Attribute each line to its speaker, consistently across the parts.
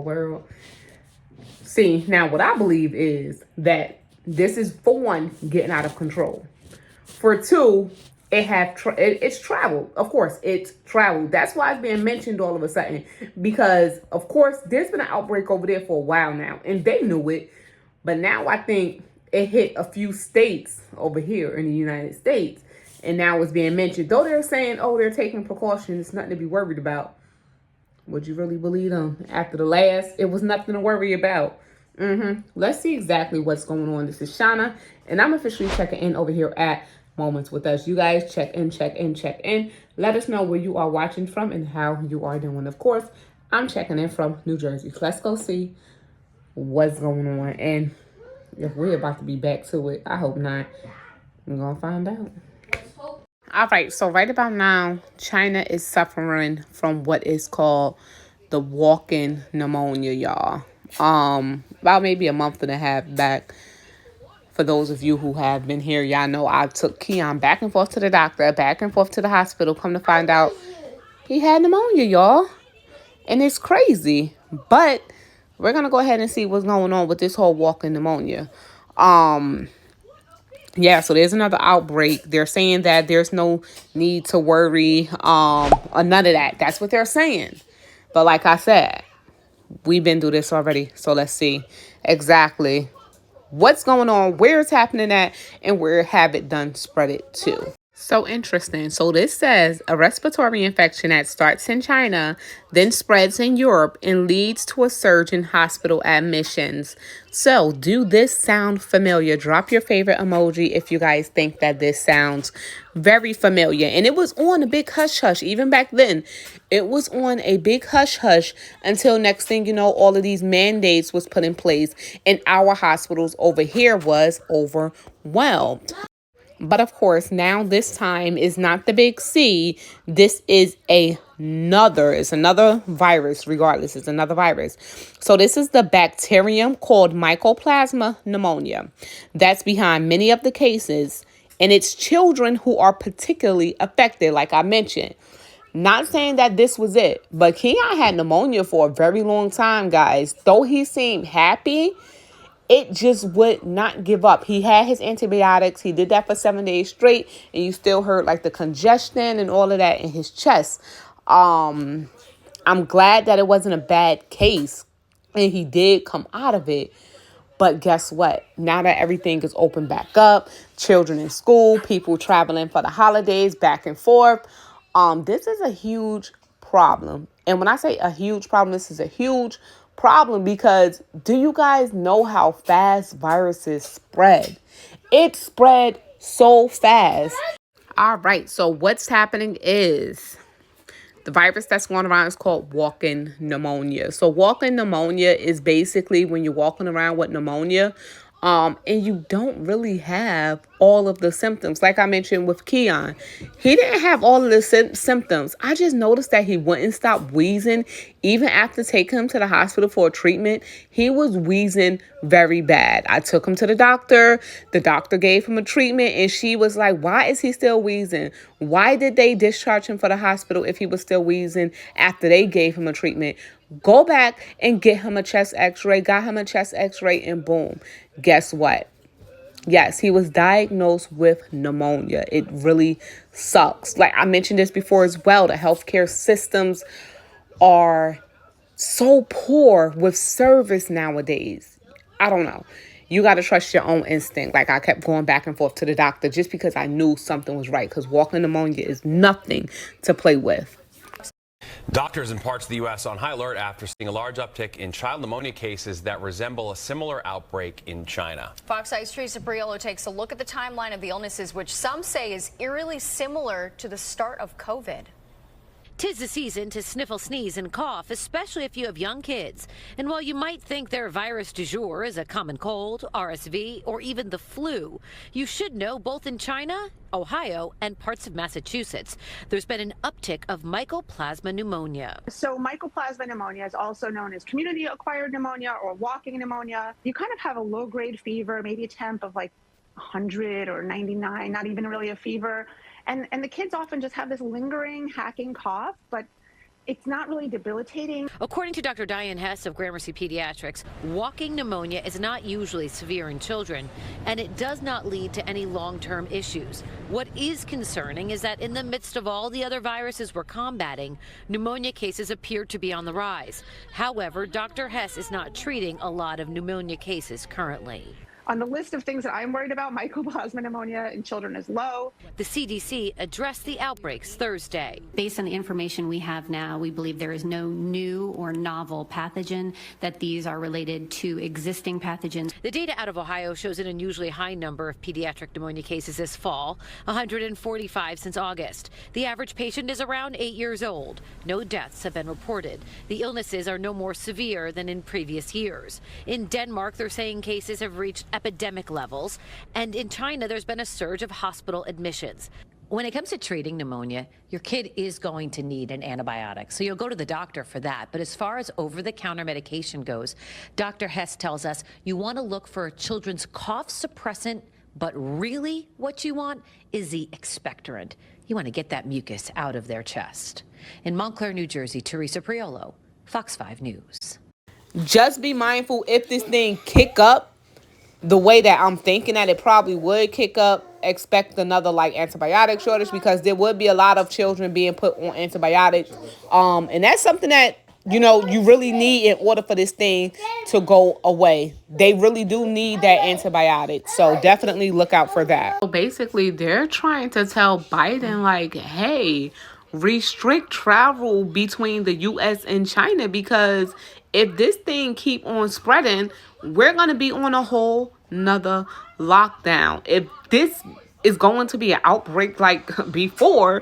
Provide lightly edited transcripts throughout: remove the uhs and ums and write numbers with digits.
Speaker 1: whole world. See, now what I believe is that this is, for one, getting out of control. For two, it's traveled. Of course, it's traveled. That's why it's being mentioned all of a sudden. Because, of course, there's been an outbreak over there for a while now. And they knew it. But now I think it hit a few states over here in the United States. And now it's being mentioned. Though they're saying, oh, they're taking precautions. It's nothing to be worried about. Would you really believe them? After the last, it was nothing to worry about. Let's see exactly what's going on. This is Shauna. And I'm officially checking in over here at Moments with Us. You guys check in. Let us know where you are watching from and how you are doing. Of course, I'm checking in from New Jersey. Let's go see what's going on. And if we're about to be back to it, I hope not. We're going to find out. All right, so right about now, China is suffering from what is called the walking pneumonia, y'all. About maybe a month and a half back. For those of you who have been here, y'all know I took Keon back and forth to the doctor, back and forth to the hospital. Come to find out, he had pneumonia, y'all. And it's crazy. But we're going to go ahead and see what's going on with this whole walking pneumonia. Yeah, so there's another outbreak. They're saying that there's no need to worry, or none of that. That's what they're saying. But like I said, we've been through this already. So let's see exactly what's going on, where it's happening at, and where have it done spread it to. So interesting. So this says a respiratory infection that starts in China, then spreads in Europe and leads to a surge in hospital admissions. So do this sound familiar? Drop your favorite emoji if you guys think that this sounds very familiar. And it was on a big hush hush. Even back then, it was on a big hush hush until next thing you know, all of these mandates was put in place and our hospitals over here was overwhelmed. But of course, now this time is not the big C. This is it's another virus, regardless. It's another virus. So this is the bacterium called Mycoplasma pneumonia that's behind many of the cases. And it's children who are particularly affected, like I mentioned. Not saying that this was it, but Keon had pneumonia for a very long time, guys. Though he seemed happy, it just would not give up. He had his antibiotics. He did that for 7 days straight. And you still heard like the congestion and all of that in his chest. I'm glad that it wasn't a bad case. And he did come out of it. But guess what? Now that everything is open back up, children in school, people traveling for the holidays back and forth. This is a huge problem. And when I say a huge problem, this is a huge problem because do you guys know how fast viruses spread? It spread so fast. All right, so what's happening is the virus that's going around is called walking pneumonia. So walking pneumonia is basically when you're walking around with pneumonia, and you don't really have all of the symptoms. Like I mentioned with Keon, he didn't have all of the symptoms. I just noticed that he wouldn't stop wheezing. Even after taking him to the hospital for a treatment, he was wheezing very bad. I took him to the doctor. The doctor gave him a treatment, and she was like, why is he still wheezing? Why did they discharge him for the hospital if he was still wheezing after they gave him a treatment? Go back and get him a chest x-ray. Got him a chest x-ray, and boom. Guess what? Yes, he was diagnosed with pneumonia. It really sucks. Like I mentioned this before as well, the healthcare systems are so poor with service nowadays. I don't know. You got to trust your own instinct. Like I kept going back and forth to the doctor just because I knew something was right, because walking pneumonia is nothing to play with.
Speaker 2: Doctors in parts of the U.S. on high alert after seeing a large uptick in child pneumonia cases that resemble a similar outbreak in China.
Speaker 3: Fox Eye's Teresa Briolo takes a look at the timeline of the illnesses, which some say is eerily similar to the start of COVID.
Speaker 4: 'Tis the season to sniffle, sneeze, and cough, especially if you have young kids. And while you might think their virus du jour is a common cold, RSV, or even the flu, you should know both in China, Ohio, and parts of Massachusetts, there's been an uptick of mycoplasma pneumonia.
Speaker 5: So mycoplasma pneumonia is also known as community-acquired pneumonia or walking pneumonia. You kind of have a low-grade fever, maybe a temp of like 100 or 99, not even really a fever. And the kids often just have this lingering, hacking cough, but it's not really debilitating.
Speaker 4: According to Dr. Diane Hess of Gramercy Pediatrics, walking pneumonia is not usually severe in children, and it does not lead to any long-term issues. What is concerning is that in the midst of all the other viruses we're combating, pneumonia cases appear to be on the rise. However, Dr. Hess is not treating a lot of pneumonia cases currently.
Speaker 5: On the list of things that I'm worried about, mycoplasma pneumonia in children is low.
Speaker 4: The CDC addressed the outbreaks Thursday.
Speaker 6: Based on the information we have now, we believe there is no new or novel pathogen, that these are related to existing pathogens.
Speaker 4: The data out of Ohio shows an unusually high number of pediatric pneumonia cases this fall, 145 since August. The average patient is around 8 years old. No deaths have been reported. The illnesses are no more severe than in previous years. In Denmark, they're saying cases have reached epidemic levels, and in China there's been a surge of hospital admissions. When it comes to treating pneumonia, your kid is going to need an antibiotic, so you'll go to the doctor for that. But as far as over-the-counter medication goes, Dr. Hess tells us you want to look for a children's cough suppressant, but really what you want is the expectorant. You want to get that mucus out of their chest. In Montclair, New Jersey, Teresa Priolo, Fox 5 News.
Speaker 1: Just be mindful, if this thing kick up the way that I'm thinking that it probably would kick up, expect another like antibiotic shortage, because there would be a lot of children being put on antibiotics. And that's something that, you know, you really need in order for this thing to go away. They really do need that antibiotic. So definitely look out for that. So basically, they're trying to tell Biden, like, hey, restrict travel between the U.S. and China, because if this thing keep on spreading, we're going to be on a whole nother lockdown. If this is going to be an outbreak like before,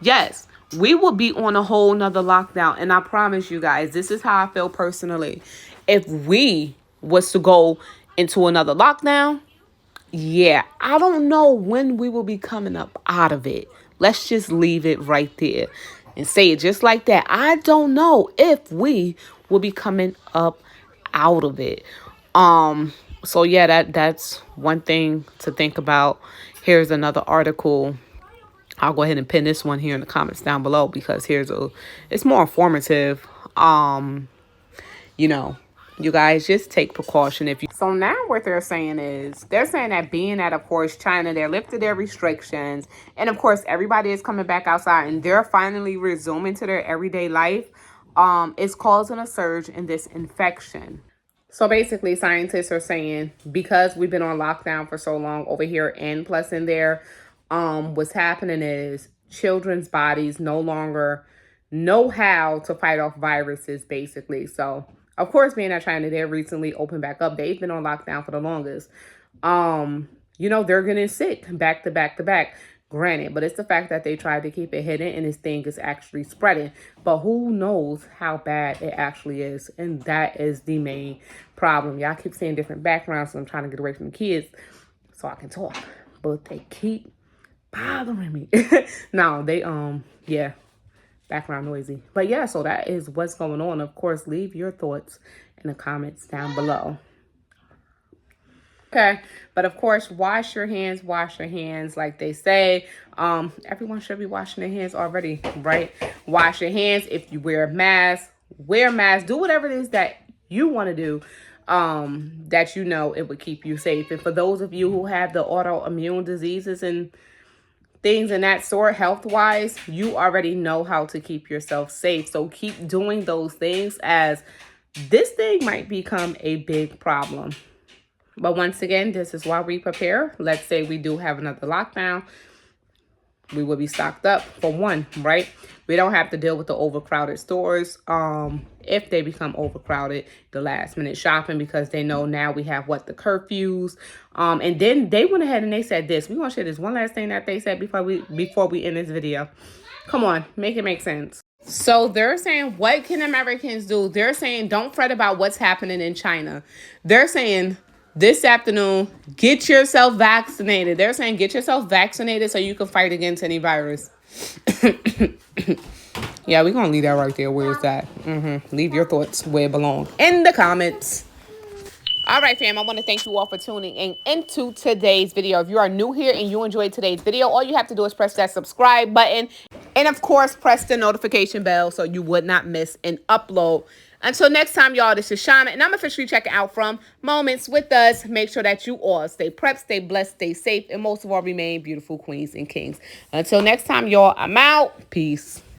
Speaker 1: yes, we will be on a whole nother lockdown. And I promise you guys, this is how I feel personally. If we was to go into another lockdown, yeah, I don't know when we will be coming up out of it. Let's just leave it right there and say it just like that. I don't know if we will be coming up out of it. So yeah, that's one thing to think about. Here's another article. I'll go ahead and pin this one here in the comments down below, because it's more informative. You know, you guys just take precaution if you. So now what they're saying that being that, of course, China, they're lifted their restrictions, and of course everybody is coming back outside and they're finally resuming to their everyday life. It's causing a surge in this infection. So basically, scientists are saying, because we've been on lockdown for so long over here and plus in there, what's happening is children's bodies no longer know how to fight off viruses, basically. So, of course, being that China, they recently opened back up. They've been on lockdown for the longest. You know, they're getting sick back to back to back. Granted, but it's the fact that they tried to keep it hidden and this thing is actually spreading. But who knows how bad it actually is. And that is the main problem. Y'all keep saying different backgrounds, so I'm trying to get away from the kids so I can talk. But they keep bothering me. No, they, yeah, background noisy. But yeah, so that is what's going on. Of course, leave your thoughts in the comments down below. Okay, but of course, wash your hands like they say. Everyone should be washing their hands already, right? Wash your hands. If you wear a mask, do whatever it is that you want to do, that you know it would keep you safe. And for those of you who have the autoimmune diseases and things in that sort, health-wise, you already know how to keep yourself safe. So keep doing those things, as this thing might become a big problem. But once again, this is why we prepare. Let's say we do have another lockdown. We will be stocked up for one, right? We don't have to deal with the overcrowded stores. If they become overcrowded, the last minute shopping, because they know now we have the curfews. And then they went ahead and they said this. We want to share this one last thing that they said before we end this video. Come on, make it make sense. So they're saying, what can Americans do? They're saying, don't fret about what's happening in China. They're saying, this afternoon, get yourself vaccinated. They're saying get yourself vaccinated so you can fight against any virus. Yeah, we're going to leave that right there. Where is that? Leave your thoughts where it belongs. In the comments. All right, fam. I want to thank you all for tuning in into today's video. If you are new here and you enjoyed today's video, all you have to do is press that subscribe button. And of course, press the notification bell so you would not miss an upload. Until next time, y'all, this is Shauna, and I'm officially checking out from Moments with Us. Make sure that you all stay prepped, stay blessed, stay safe, and most of all, remain beautiful queens and kings. Until next time, y'all, I'm out. Peace.